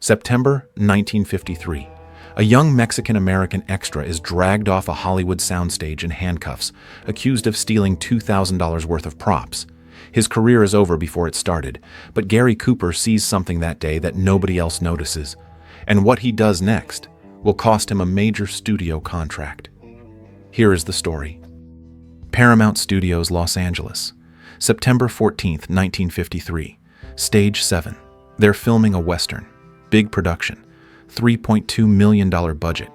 September 1953. A young Mexican-American extra is dragged off a Hollywood soundstage in handcuffs, accused of stealing $2,000 worth of props. His career is over before it started, but Gary Cooper sees something that day that nobody else notices. And what he does next will cost him a major studio contract. Here is the story. Paramount Studios, Los Angeles. September 14th, 1953. Stage 7. They're filming a Western. Big production. $3.2 million budget.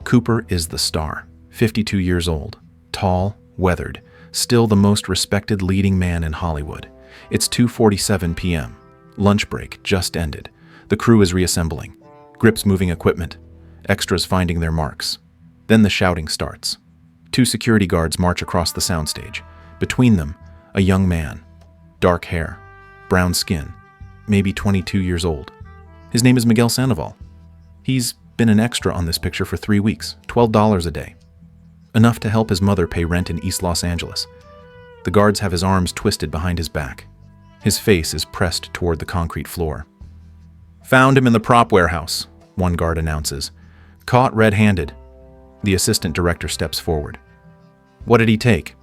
Cooper is the star. 52 years old. Tall, weathered. Still the most respected leading man in Hollywood. It's 2:47 p.m. Lunch break just ended. The crew is reassembling. Grips moving equipment. Extras finding their marks. Then the shouting starts. 2 security guards march across the soundstage. Between them, a young man. Dark hair. Brown skin. Maybe 22 years old. His name is Miguel Sandoval. He's been an extra on this picture for 3 weeks, $12 a day. Enough to help his mother pay rent in East Los Angeles. The guards have his arms twisted behind his back. His face is pressed toward the concrete floor. "Found him in the prop warehouse," one guard announces. "Caught red-handed." The assistant director steps forward. "What did he take?"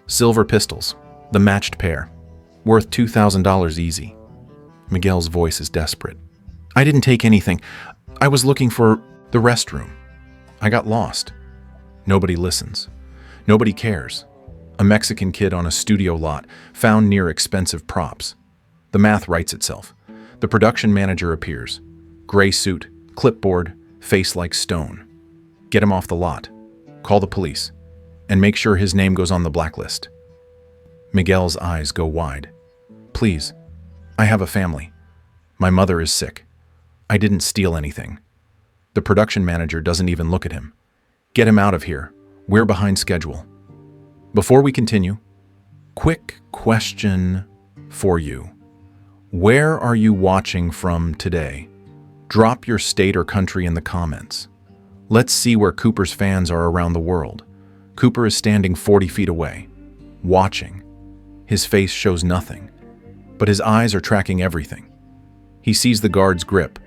"Silver pistols, the matched pair. Worth $2,000 easy." Miguel's voice is desperate. "I didn't take anything. I was looking for the restroom. I got lost." Nobody listens. Nobody cares. A Mexican kid on a studio lot, found near expensive props. The math writes itself. The production manager appears. Gray suit, clipboard, face like stone. Get him off the lot. Call the police. And make sure his name goes on the blacklist. Miguel's eyes go wide. "Please, I have a family. My mother is sick. I didn't steal anything." The production manager doesn't even look at him. "Get him out of here. We're behind schedule." Before we continue, quick question for you. Where are you watching from today? Drop your state or country in the comments. Let's see where Cooper's fans are around the world. Cooper is standing 40 feet away, watching. His face shows nothing, but his eyes are tracking everything. He sees the guard's grip,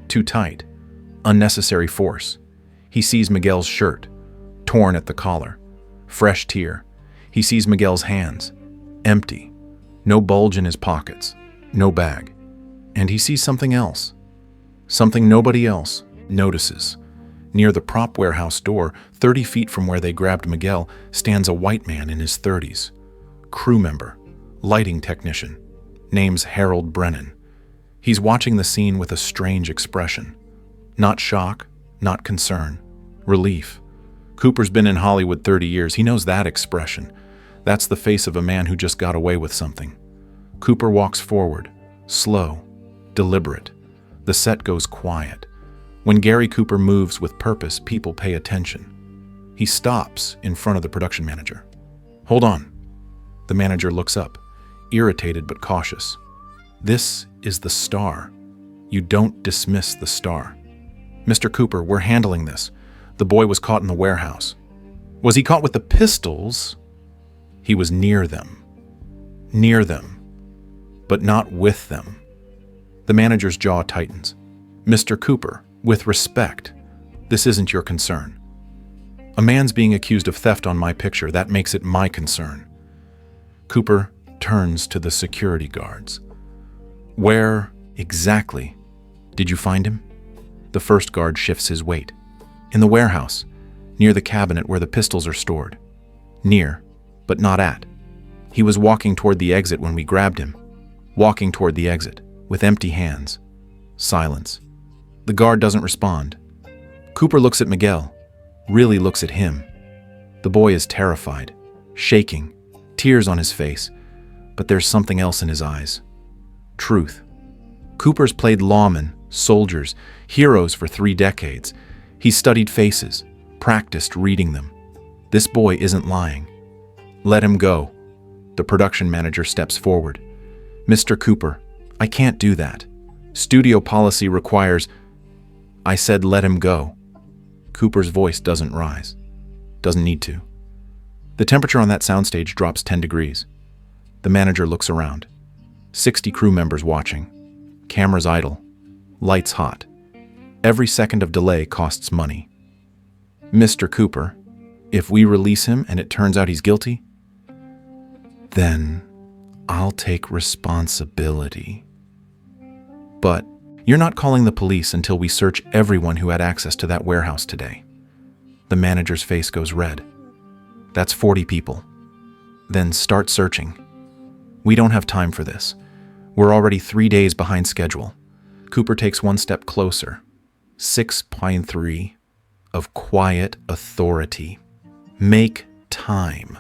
too tight, unnecessary force. He sees Miguel's shirt, torn at the collar, fresh tear. He sees Miguel's hands, empty, no bulge in his pockets, no bag. And he sees something else, something nobody else notices. Near the prop warehouse door, 30 feet from where they grabbed Miguel, stands a white man in his 30s. Crew member, lighting technician, name's Harold Brennan. He's watching the scene with a strange expression. Not shock, not concern, relief. Cooper's been in Hollywood 30 years. He knows that expression. That's the face of a man who just got away with something. Cooper walks forward, slow, deliberate. The set goes quiet. When Gary Cooper moves with purpose, people pay attention. He stops in front of the production manager. "Hold on." The manager looks up, irritated but cautious. "This is the star. You don't dismiss the star." "Mr. Cooper, we're handling this. The boy was caught in the warehouse." "Was he caught with the pistols?" "He was near them. Near them. But not with them." The manager's jaw tightens. "Mr. Cooper, with respect, this isn't your concern. A man's being accused of theft on my picture. That makes it my concern." Cooper turns to the security guards. "Where exactly did you find him?" The first guard shifts his weight. "In the warehouse, near the cabinet where the pistols are stored." "Near, but not at." "He was walking toward the exit when we grabbed him." "Walking toward the exit, with empty hands." Silence. The guard doesn't respond. Cooper looks at Miguel, really looks at him. The boy is terrified, shaking, tears on his face, but there's something else in his eyes. Truth. Cooper's played lawmen, soldiers, heroes for 3 decades. He's studied faces, practiced reading them. This boy isn't lying. "Let him go." The production manager steps forward. "Mr. Cooper, I can't do that. Studio policy requires—" "I said let him go." Cooper's voice doesn't rise. Doesn't need to. The temperature on that soundstage drops 10 degrees. The manager looks around. 60 crew members watching. Cameras idle. Lights hot. Every second of delay costs money. Mr. Cooper, if we release him and it turns out he's guilty, then I'll take responsibility. But you're not calling the police until we search everyone who had access to that warehouse today. The manager's face goes red. That's 40 people. Then start searching. We don't have time for this. We're already 3 days behind schedule. Cooper takes one step closer. 6.3 of quiet authority. Make time.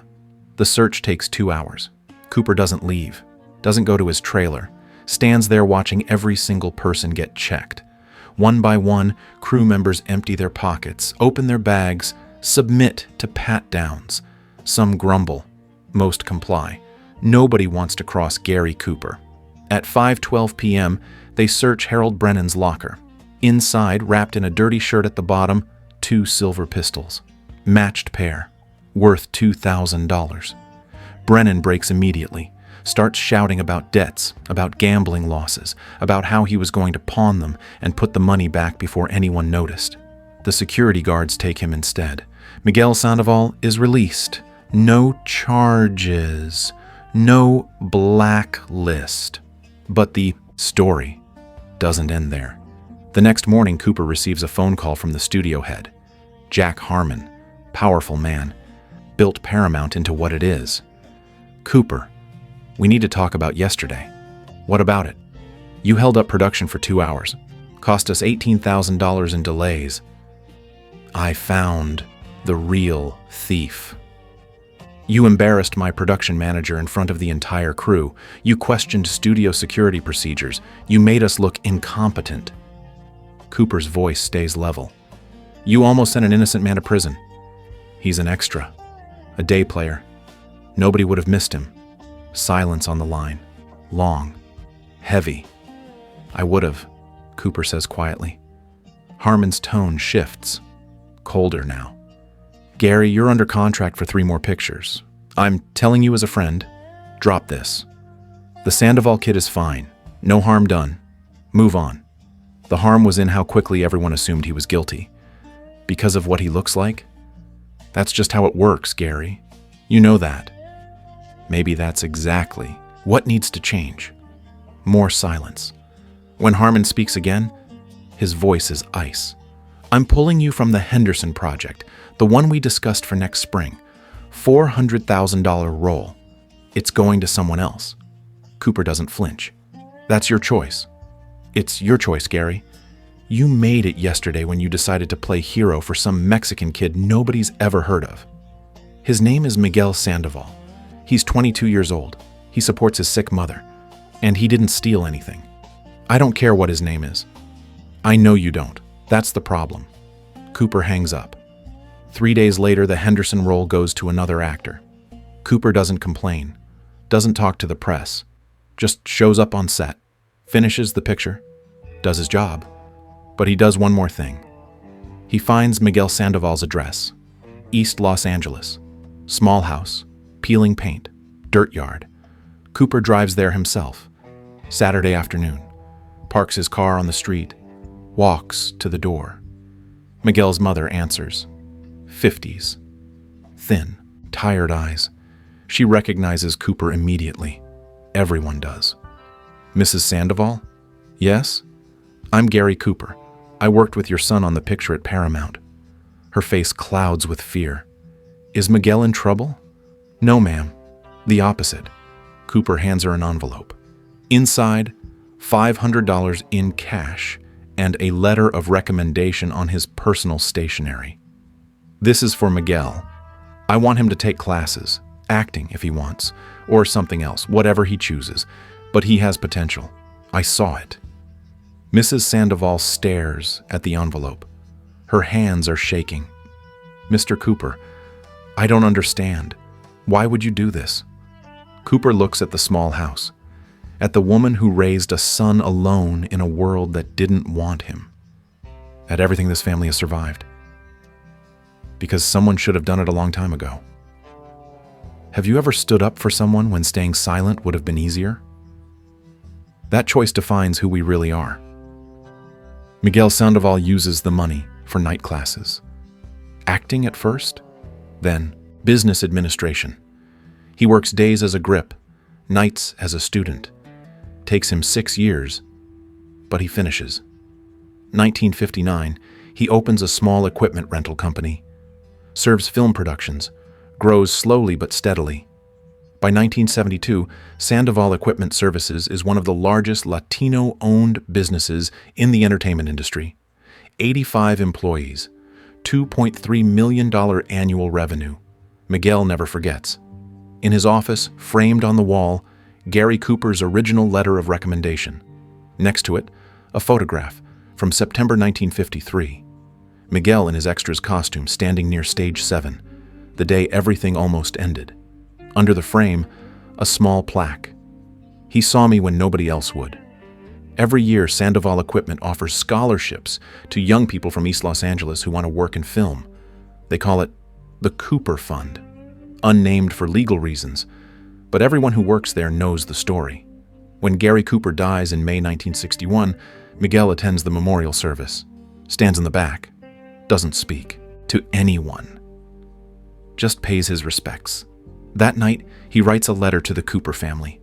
The search takes 2 hours. Cooper doesn't leave, doesn't go to his trailer, stands there watching every single person get checked. One by one, crew members empty their pockets, open their bags, submit to pat-downs. Some grumble, most comply. Nobody wants to cross Gary Cooper. At 5:12 p.m., they search Harold Brennan's locker. Inside, wrapped in a dirty shirt at the bottom, 2 silver pistols. Matched pair, worth $2,000. Brennan breaks immediately, starts shouting about debts, about gambling losses, about how he was going to pawn them and put the money back before anyone noticed. The security guards take him instead. Miguel Sandoval is released. No charges. No blacklist. But the story doesn't end there. The next morning, Cooper receives a phone call from the studio head. Jack Harmon, powerful man, built Paramount into what it is. Cooper, we need to talk about yesterday. What about it? You held up production for 2 hours. Cost us $18,000 in delays. I found the real thief. You embarrassed my production manager in front of the entire crew. You questioned studio security procedures. You made us look incompetent. Cooper's voice stays level. You almost sent an innocent man to prison. He's an extra, a day player. Nobody would have missed him. Silence on the line. Long. Heavy. I would have, Cooper says quietly. Harmon's tone shifts. Colder now. Gary, you're under contract for 3 more pictures. I'm telling you as a friend, drop this. The Sandoval kid is fine. No harm done. Move on. The harm was in how quickly everyone assumed he was guilty. Because of what he looks like? That's just how it works, Gary. You know that. Maybe that's exactly what needs to change. More silence. When Harmon speaks again, his voice is ice. I'm pulling you from the Henderson project, the one we discussed for next spring. $400,000 role. It's going to someone else. Cooper doesn't flinch. That's your choice. It's your choice, Gary. You made it yesterday when you decided to play hero for some Mexican kid nobody's ever heard of. His name is Miguel Sandoval. He's 22 years old. He supports his sick mother. And he didn't steal anything. I don't care what his name is. I know you don't. That's the problem. Cooper hangs up. 3 days later, the Henderson role goes to another actor. Cooper doesn't complain, doesn't talk to the press, just shows up on set, finishes the picture, does his job. But he does one more thing. He finds Miguel Sandoval's address, East Los Angeles, small house, peeling paint, dirt yard. Cooper drives there himself, Saturday afternoon, parks his car on the street, walks to the door. Miguel's mother answers. 50s. Thin, tired eyes. She recognizes Cooper immediately. Everyone does. Mrs. Sandoval? Yes? I'm Gary Cooper. I worked with your son on the picture at Paramount. Her face clouds with fear. Is Miguel in trouble? No, ma'am. The opposite. Cooper hands her an envelope. Inside, $500 in cash and a letter of recommendation on his personal stationery. This is for Miguel. I want him to take classes, acting if he wants, or something else, whatever he chooses, but he has potential. I saw it. Mrs. Sandoval stares at the envelope. Her hands are shaking. Mr. Cooper, I don't understand. Why would you do this? Cooper looks at the small house, at the woman who raised a son alone in a world that didn't want him, at everything this family has survived. Because someone should have done it a long time ago. Have you ever stood up for someone when staying silent would have been easier? That choice defines who we really are. Miguel Sandoval uses the money for night classes. Acting at first, then business administration. He works days as a grip, nights as a student. Takes him 6 years, but he finishes. 1959, he opens a small equipment rental company, serves film productions, grows slowly but steadily. By 1972, Sandoval Equipment Services is one of the largest Latino-owned businesses in the entertainment industry. 85 employees, $2.3 million annual revenue. Miguel never forgets. In his office, framed on the wall, Gary Cooper's original letter of recommendation. Next to it, a photograph from September 1953. Miguel in his extra's costume standing near stage 7, the day everything almost ended. Under the frame, a small plaque. He saw me when nobody else would. Every year, Sandoval Equipment offers scholarships to young people from East Los Angeles who want to work in film. They call it the Cooper Fund, unnamed for legal reasons, but everyone who works there knows the story. When Gary Cooper dies in May 1961, Miguel attends the memorial service, stands in the back, doesn't speak to anyone, just pays his respects. That night, he writes a letter to the Cooper family.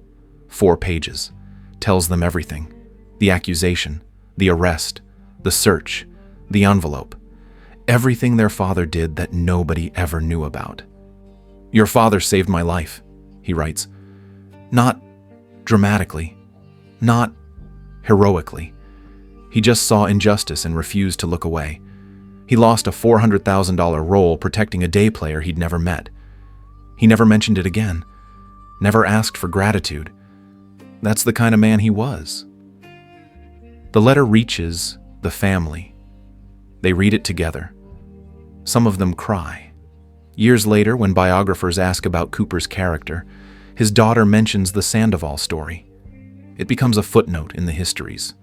4 pages, tells them everything. The accusation, the arrest, the search, the envelope, everything their father did that nobody ever knew about. "Your father saved my life," he writes. Not dramatically, not heroically. He just saw injustice and refused to look away. He lost a $400,000 role protecting a day player he'd never met. He never mentioned it again, never asked for gratitude. That's the kind of man he was. The letter reaches the family. They read it together. Some of them cry. Years later, when biographers ask about Cooper's character, his daughter mentions the Sandoval story. It becomes a footnote in the histories.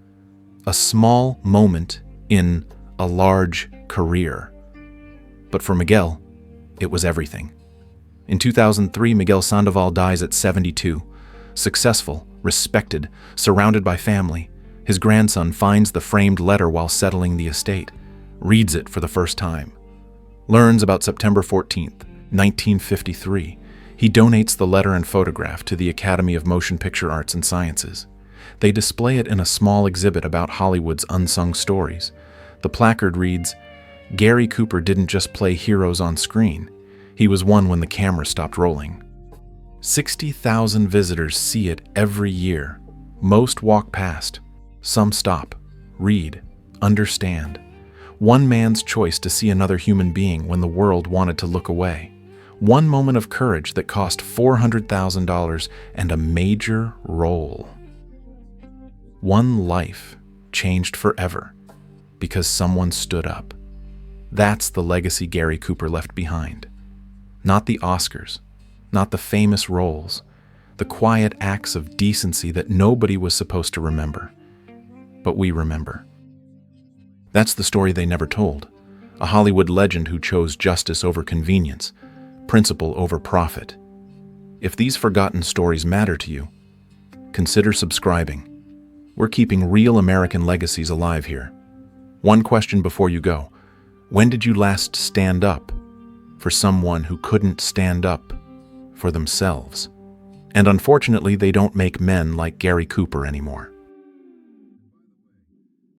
A small moment in a large career. But for Miguel, it was everything. In 2003, Miguel Sandoval dies at 72. Successful, respected, surrounded by family. His grandson finds the framed letter while settling the estate, reads it for the first time. Learns about September 14th, 1953. He donates the letter and photograph to the Academy of Motion Picture Arts and Sciences. They display it in a small exhibit about Hollywood's unsung stories. The placard reads, "Gary Cooper didn't just play heroes on screen. He was one when the camera stopped rolling." 60,000 visitors see it every year. Most walk past. Some stop, read, understand. One man's choice to see another human being when the world wanted to look away. One moment of courage that cost $400,000 and a major role. One life changed forever because someone stood up. That's the legacy Gary Cooper left behind. Not the Oscars, not the famous roles, the quiet acts of decency that nobody was supposed to remember. But we remember. That's the story they never told. A Hollywood legend who chose justice over convenience, principle over profit. If these forgotten stories matter to you, consider subscribing. We're keeping real American legacies alive here. One question before you go. When did you last stand up for someone who couldn't stand up for themselves? And unfortunately, they don't make men like Gary Cooper anymore.